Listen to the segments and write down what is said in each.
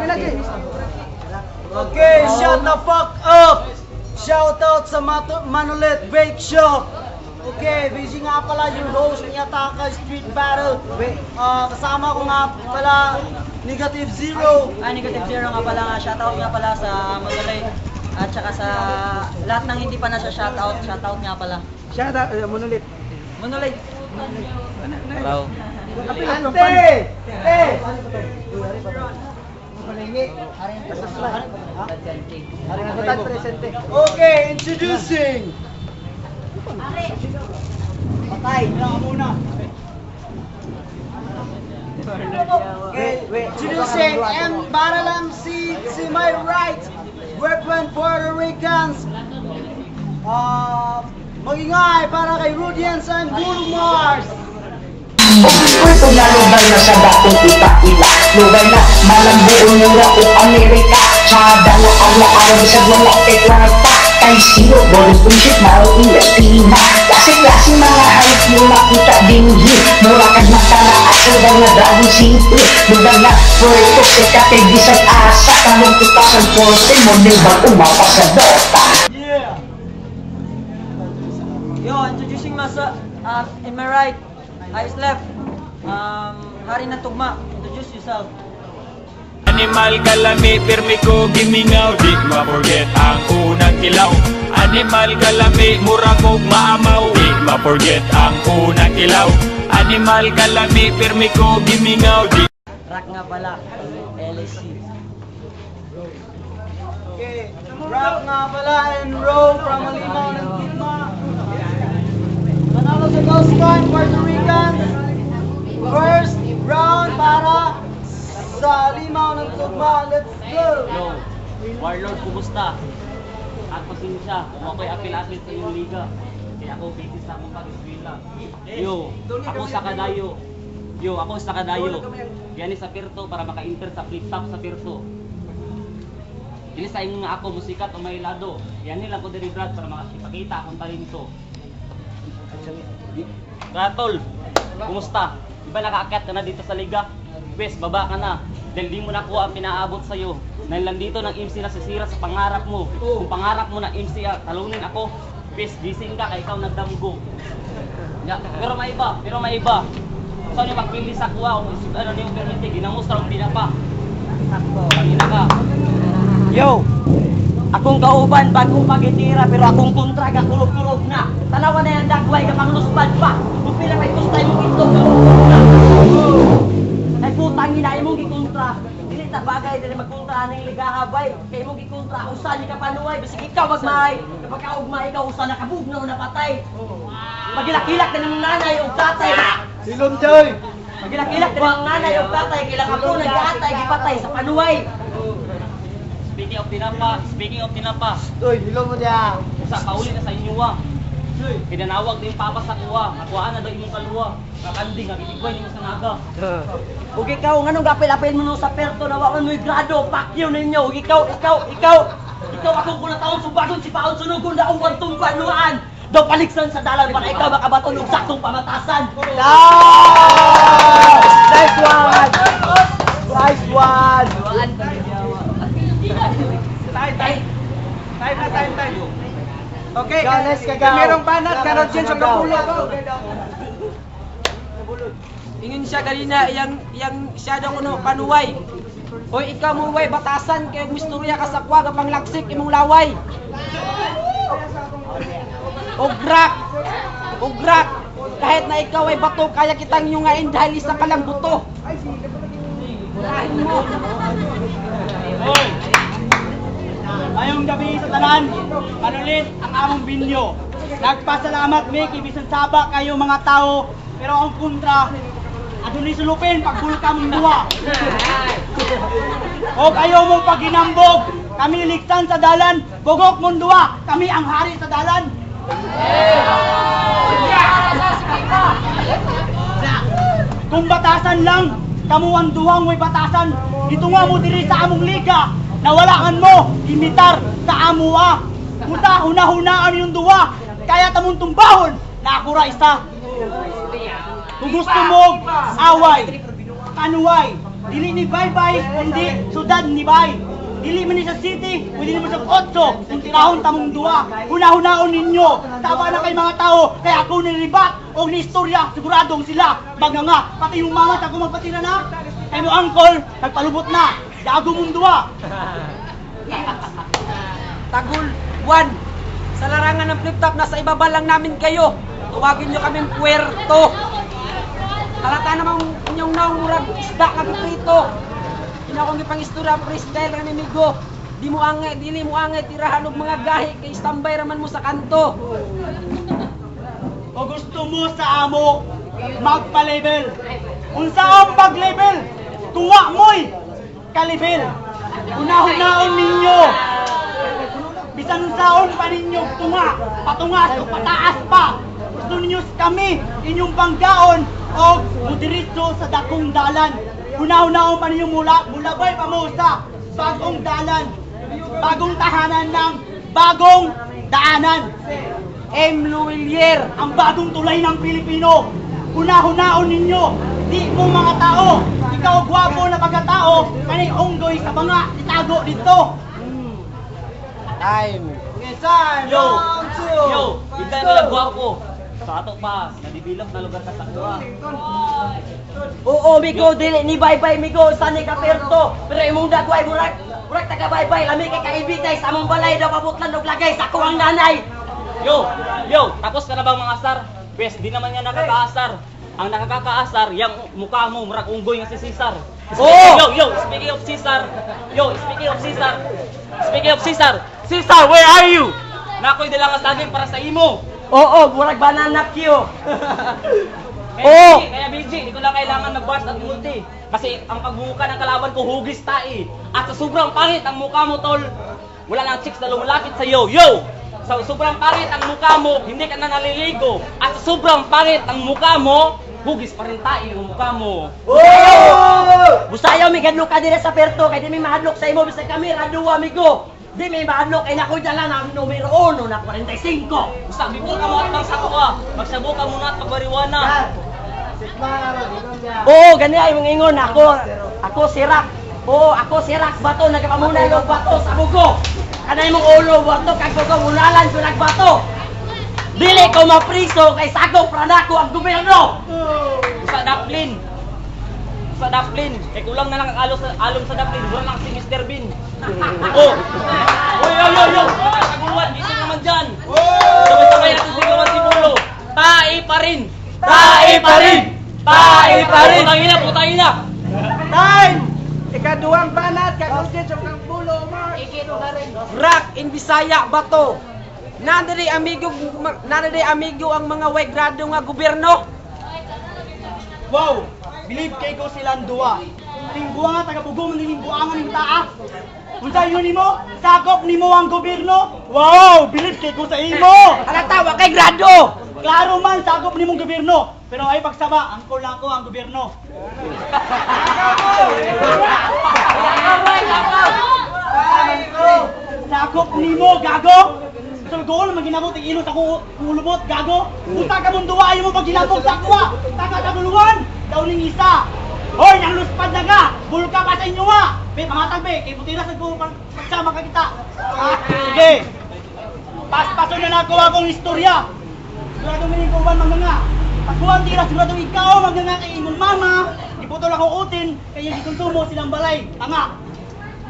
Okay, shut the fuck up! Shout out sa Manolete Bake Shop! Okay, busy nga pala yung host ni Ataka Street Battle. Kasama ko nga pala Negative Zero. Negative Zero nga pala nga. Shoutout nga pala sa Manolete. At saka sa lahat ng hindi pa na siya shoutout nga pala. Shoutout, Manolete. Manolete. Hello. Ante! Okay, introducing! Patay, muna. Okay, introducing Battle MC to my right, Weapon Puerto Ricans. Magingay para kay Rudians and Bull Mars. Pwede na lugar na sa dating ipakila. Lugar na malambuon mura o Amerika. Sa dala-ala-alam sa mga teklata. Kay sino, bolong punship, maroong Latina. Klase-klase mga hayop mo makita dinhi. Mura kag mataraas, lugar na Dragon City. Lugar na Puerto Seca, kay Bisag Asa. Tanong 2014, mo nilbang umapa sa Dota. Yeah! Yo, introducing myself. In my right, eyes left. Hari na tugma. Introduce yourself. Animal kalami, pirmi ko gimingaw. Di ma-forget ang unang kilaw. Animal kalami, mura kog maamaw. Di ma-forget ang unang kilaw. Animal kalami, pirmi ko gimingaw. Di Rock nga pala. LSC. Okay, Rock nga pala and Row from Alimaw ng Tugma. Manalo sa Ghost Coin, Puerto Rican. First round para sa Alimaw ng Tugma. Let's go! Yo, Warlord, kumusta? At pasensya, kung ako'y apil-apil sa iyong liga. Kaya ako busy sa akong pag-eskwela. Yo, ako sa Kadayo. Yan sa Pirto para maka-enter sa flip-top sa Pirto. Dili sa inyo nga ako musikat o may lado. Yan nila ko diri Brad para makakita akong talento. Gatol, kumusta? Diba nakaakyat ka na dito sa liga? Pwes, baba ka na. Dahil di mo nakuha ang pinaabot sa'yo. Dahil nandito ng MC na sisira sa pangarap mo. Kung pangarap mo na MC, talunin ako. Pwes, gising ka kaya ikaw nagdamgo. Pero may iba. Saan niyo magpili sa kuha? Ano niyo permiti? Ginamustra ang pinapa. Pangina ka. Yo! Akong kauban, bagong pagitira, pero akong kontra, kakulog-kulog na. Tanawa na yung dagway, kapanglusbad pa. Kung pila may kustay mong itlog, ay putang ina, imong gikontra. Dili ta bagay, dili magkontra ng ligahabay. Kaya imong gikontra, usan ni kapanuway. Basig ikaw magmay. Kapag kaugma, ikaw usan na kabugnaw na patay. Magilakilak na ng nanay o tatay. Silom Joy! Magilakilak na ng nanay o tatay. Kailang ako nag-atay, gipatay sa panuway. Speaking of tinapa, Uy, hilom mo niya! sa pauli na sa inyo kinanawag din papa sa kuha. Nakuhaan na daw imong kaluwa. Kakanding, nagibigway ninyo sa naga. Ug ikaw, nganong gapil-apil mo no sa perto na wakan mo'y grado, pakyaw ninyo. Ug ikaw akong kunataon subagon si paon sunugon na ang wantong panuan. Daw paliksan sa dalan para ikaw makabaton og saktong pamatasan. Nice one! Nice one! Time. Okay, Ganes kagaw. Merong banat karon siya sa kapulo ko. Ingin siya kanina, yang siya daw kuno panuway. Hoy, ikaw mo way batasan kay misturya ka sa kwa kapang laksik imong laway. Ugrak. Kahit na ikaw ay bato, kaya kitang yungain dahil isa ka lang buto. Hoy! Mayong gabi sa tanan, panulit ang among binyo. Nagpasalamat mi, kibisan saba kayo mga tao, pero ang kontra, adunay sulupin pagbulka mong duwa. O kayo mong paghinambog, kami ligtan sa dalan, bugok mong duwa, kami ang hari sa dalan. Kung batasan lang, kamu ang duwang may batasan, itunga mo diri sa among liga. Nawalaan mo, imitar sa amua. Hunahunaan yung duwa, kaya tamong tumbahon na akura isa. Kung gusto mo, away, kanuway, Dili ni Baybay, kundi sudad ni Bay. Dili man ni sa city, pwede naman sa kotso, kung tirahon tamong duwa. Hunahunahon ninyo, tama na kay mga tao, kaya ako nilibat o ni-istorya, siguradong sila. Baga nga, pati yung mama sa kumagpatira na, kay mo uncle, nagpalubot na, gago mong duwa. Tagul, Juan, sa larangan ng flip-top, nasa ibaba lang namin kayo. Tuwagin nyo kaming puwerto. Halata namang inyong naungurag isda nga piprito. Inakong ipang istura, freestyle kami migo. Dili mo angay, tirahan og mga gahi, kay standby raman mo sa kanto. O gusto mo sa amo, magpa-level. Unsa ang pag-level? Tuwa mo'y ka-level. Unahon-naon ninyo. Bisan unsaon pa ninyo tunga, patungas o pataas pa. Gusto ninyo kami, inyong panggaon o mudiritso sa dakong dalan. Hunahon-naon pa ninyo mulabay pa mo sa bagong dalan. Bagong tahanan ng bagong daanan. M. Luwilier, Ang bagong tulay ng Pilipino. Hunahon-naon ninyo, di mo mga tao. Ikaw gwapo na pagkatao, kanay onggoy sa mga itago dito. time. Yo, bigay na lang gwapo. Sa ato pa, nadibilog na lugar ka sa kuha. Oo, migo, dili ni Baybay, migo, sanay ka perto. Pero imong dagway, murag taga Baybay, lami kay kaibigay sa among balay daw pabutlan og lagay sa kuwang nanay. Yo, tapos ka na bang mga asar? Bes, di naman yan nakakaasar. Ang nakakakaasar, yung mukha mo, murag unggoy nga si Cesar. Speaking of Cesar, Cesar, where are you? Nakoy dala nga saging para sa imo. Oo, murag banana kyo. Kaya BG, di ko lang kailangan mag-bust at multi. Kasi ang pagbuka ng kalaban ko hugis tae. At sa sobrang pangit ang mukha mo, tol, wala lang chicks na lumalapit sa iyo. Sa sobrang pangit ang mukha mo, hindi ka na naliligo. At sa sobrang pangit ang mukha mo, hugis pa rin tae ang mukha mo. Busayaw mi kadlok ka dire sa perto kay di mi mahadlok sa imo bisag kami raduwa migo. Di mi mahadlok kay nako dala na numero 1 na 45. Basta, bibol ka mo at magsako ka. Magsabo ka muna at magbariwana. Oo, gani ay mong ingon ako sirak. Oo, ako sirak bato nagapamunay og bato sa bugo. Kanay mong ulo bato kag bugo munalan ko nagbato. Dili ko mapriso kay sagop ra nako ang gobyerno. Sa Daplin. Kay kulang na lang ang alom sa Daplin. Wala lang si Mr. Bean. Yo! Saguluan, gising naman dyan. Sabay-sabay natin sigawan si Bulo. Tae pa rin! Putangin na! Time! Ikaduang banat, kakugit sa kang bulo mo. Rock in Bisaya, bato. Nandiray amigo ang mga way grado nga gobyerno. Wow! Believe kay ko silang duwa. Lingguang nga taga-bugo manilingguangan ng taa. Kung sa iyo nimo, sakop nimo ang gobyerno. Wow! Believe kay ko sa imo. Halata wa kay grado. Klaro man sakop nimong gobyerno. Pero ay pagsaba, angkol lang ko ang gobyerno. Sakop nimo, gago! Sulgol, maginabot, ilo sa kulubot, gago! Puta ka mong duwa, ayaw mo pag ginabot sa akwa! Taga-taguluan! Daw ning isa! Hoy, nang luspad na ka! Bulka pa sa inyo nga! Be, pangatag be, kay putira sa pagsama ka kita! Sige! Paspaso na ako akong istorya! Sigurado minikuban mga pagkuhan tira, sigurado ikaw maganga kay imong mama! Iputol ako utin, kaya gituntumo silang balay! Tanga!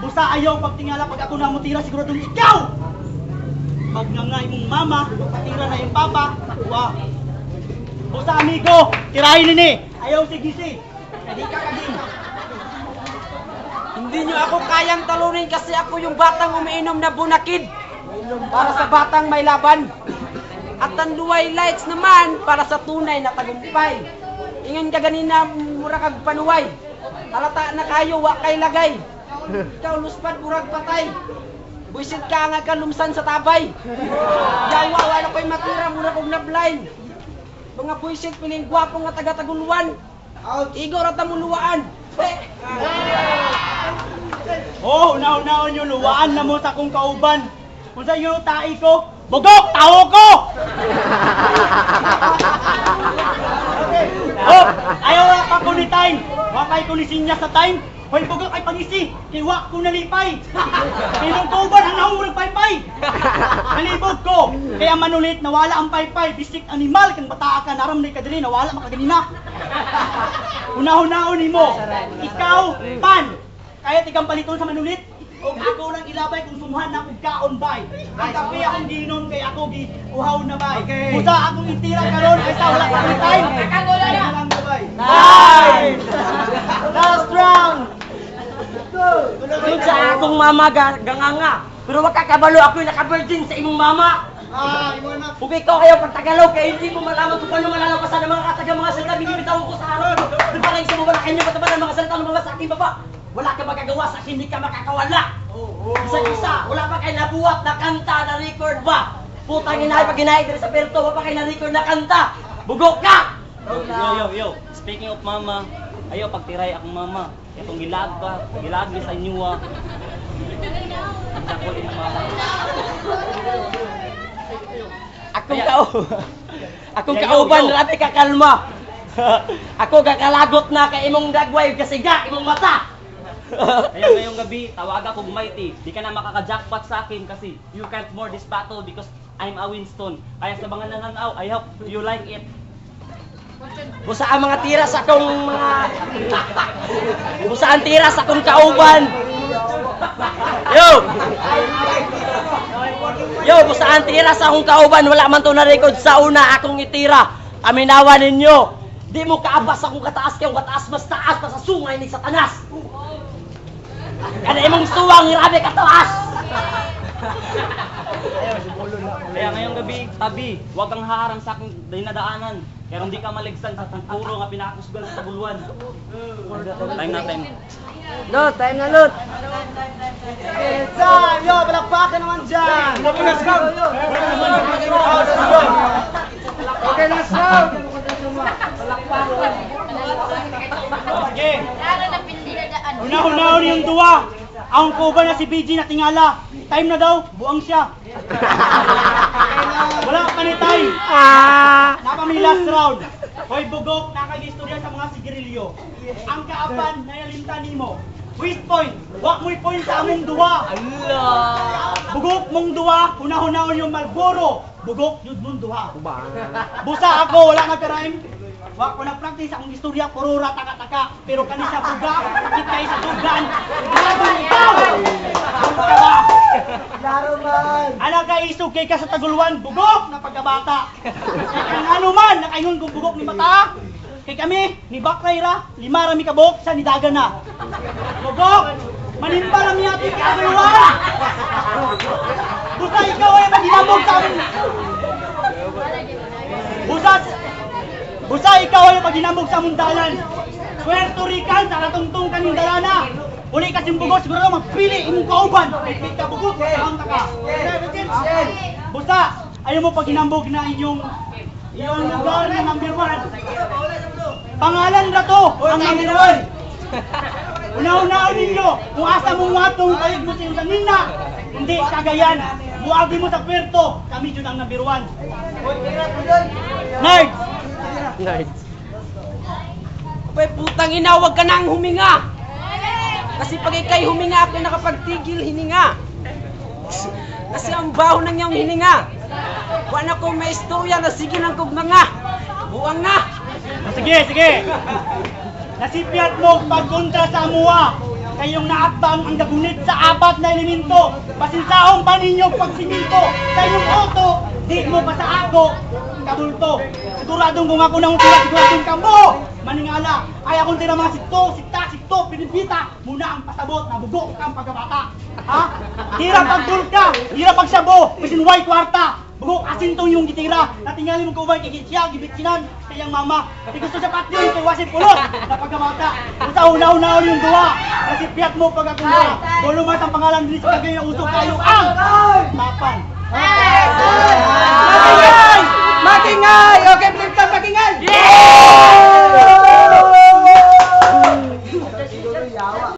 Busa ayaw pagtingala pag ako na mo tira, sigurado ikaw! Magnganga imong mama, patira na yung papa, wa. Busa amigo, tirahin nini. Ayaw sigisi. Kadi ka kadin. Hindi nyo ako kayang talunin kasi ako yung batang umiinom na bunakid. Para sa batang may laban. At ang luway lights naman para sa tunay na tagumpay. Ingon ka ganina mura kag panuway. Halata na kayo, wa kay lagay. Ikaw luspad murag patay. Buisit ka nga kalumsan sa tabay. Yawa, wala ko'y matira, muna kong na-blind. Mga buisit, piling gwapo nga taga-taguluan. Igo rata mo luwaan. Oh, unaw-unaw nyo, luwaan na mo sa kong kauban. Kung sa iyo tae ko, bugok, tao ko! Oh, ayaw na pa kunitain. Wakay ko ni sinya sa time. Hoy bugok ay pangisi, kay wa ko nalipay. Kinong kuban ang nahurog paypay. Nalibog ko, kaya manulit nawala ang paypay. Bisik animal kang bataa ka naram ni kadiri nawala makaganina. Una-hunaon nimo. Ikaw pan. Kaya tigang paliton sa manulit. O ako lang ilabay kung sumuhan na kong kaon bay. Ang kape akong giinom kay ako uhaw na bay. Busa akong itira karon kaysa wala pa rin time. Kaya lang na bay. Nice! Last round! Yun sa akong mama ganganga. Pero wag kakabalo ako yung naka-virgin sa imong mama. Kung ikaw kayo pag Tagalog, kaya hindi mo malaman kung paano malalampasan ng mga kataga mga salita, binibitawan ko sa harap. Di ba lang sa mga kanyo pataban ng mga salita ng mga sa aking baba? Wala ka magagawa sa akin, hindi ka makakawala. Isa-isa, wala pa kayo nabuhat na kanta na record ba? Putang inahay pag inahay dito sa Perto, wala pa kayo na record na kanta. Bugok ka! Yo. Speaking of mama, ayo pagtiray akong mama. Itong gilagbi sa inyo ah. Ang sakol ina mama. Akong kauban, rabi ka kalma. Ako kakalagot na kay imong dagway kasi imong mata. Ayun ngayong gabi, tawag ako Mighty. Di ka na makaka-jackpot sa akin kasi you can't more this battle because I'm a Winston. Kaya sa mga nananaw, I hope you like it. Busa ang mga tira sa akong mga... Busa ang tira sa akong kauban. Yo, busa ang tira sa akong kauban. Wala man to na record sa una akong itira. Aminawa ninyo. Di mo kaabas akong kataas kayong kataas mas taas pa sa sungay ni Satanas. Kada imong suwang grabe kataas. Kaya ngayong gabi, tabi, huwag kang haharang sa aking dinadaanan. Kaya hindi ka maligsan sa puro nga pinakusgan sa tabuluan. Time na time. Lot, time na lot. Time! Yo, palakpakan naman dyan! Let's go! Okay, let's go! Okay. Una-unaon yung duwa. Ang kuba na si BG na tingala. Time na daw, buang siya. Wala pa ni time. Napami last round. Hoy bugok, nakag-istorya sa mga sigarilyo. Ang kaapan na nalimtan nimo. Twist point, wak mo'y point sa among duwa. Bugok mong duwa, una-unaon yung Marlboro. Bugok, yun mong duwa. Busa ako, wala nga ka-rhyme. Wak ko na-practice akong istorya, puro rataka-taka. Pero kani sa buga, kita sa tugan. Grabe ikaw! Klaro man! Anak ka isog kay ka sa taguluan, bugok na pagkabata. Ang ano man, nakaingon kong bugok ni mata. Kay kami, ni Bakray ra, 5 rami kabok, sa nidagan na. Bugok! Manimba rami natin kaguluan! Busa ikaw ay maginamog sa amin! Busa ikaw ay maginamog sa mundalan! Puerto Rican, sa ratungtong kaning dalana! Uli kasing bugok, siguro magpili imong kauban! Pipit ka bugok, ang taka! Busa, ayaw mo paginambog na inyong lugar na number 1. Pangalan na to, ang number 1. Una-unaon ninyo, kung asa mong watong talig mo sa kanina, hindi kagayan. Buwagi mo sa Puerto, kami dyan ang number 1. Nerds! Abay, putang ina, wag ka nang huminga. Kasi pag ikay huminga, ako nakapagtigil hininga. Kasi ang baho ng iyong hininga. Wala ko may istorya na sige lang kog nga. Buwang na. Sige. Nasipiat mo pagkontra sa amuha. Kayong naakbang ang gagunit sa 4 na elemento. Pasinsahong pa ninyo pagsiminto. Sa inyong auto, di mo pa sa ako kabulto. Siguradong kung ako nang tira, siguradong kamo. Maningala, ay akong tira mga sikto, pinibita. Muna ang pasabot na bugok kang pagkabata. Ha? Tira pagdulka, tira pagsabo, pisin white kwarta. Bugok asintong yung gitira. Natingali mo kubay kay siya, gibitsinan kayang mama. Di gusto sa patyo kay wasip pulot na pagkabata. Usa una-una yung duwa. Nasipiat mo pag akong duwa. Bulumas ang pangalan din sa kagaya usok kayo ang tapan. Makingay! Okay, flip top, makingay! Yeah!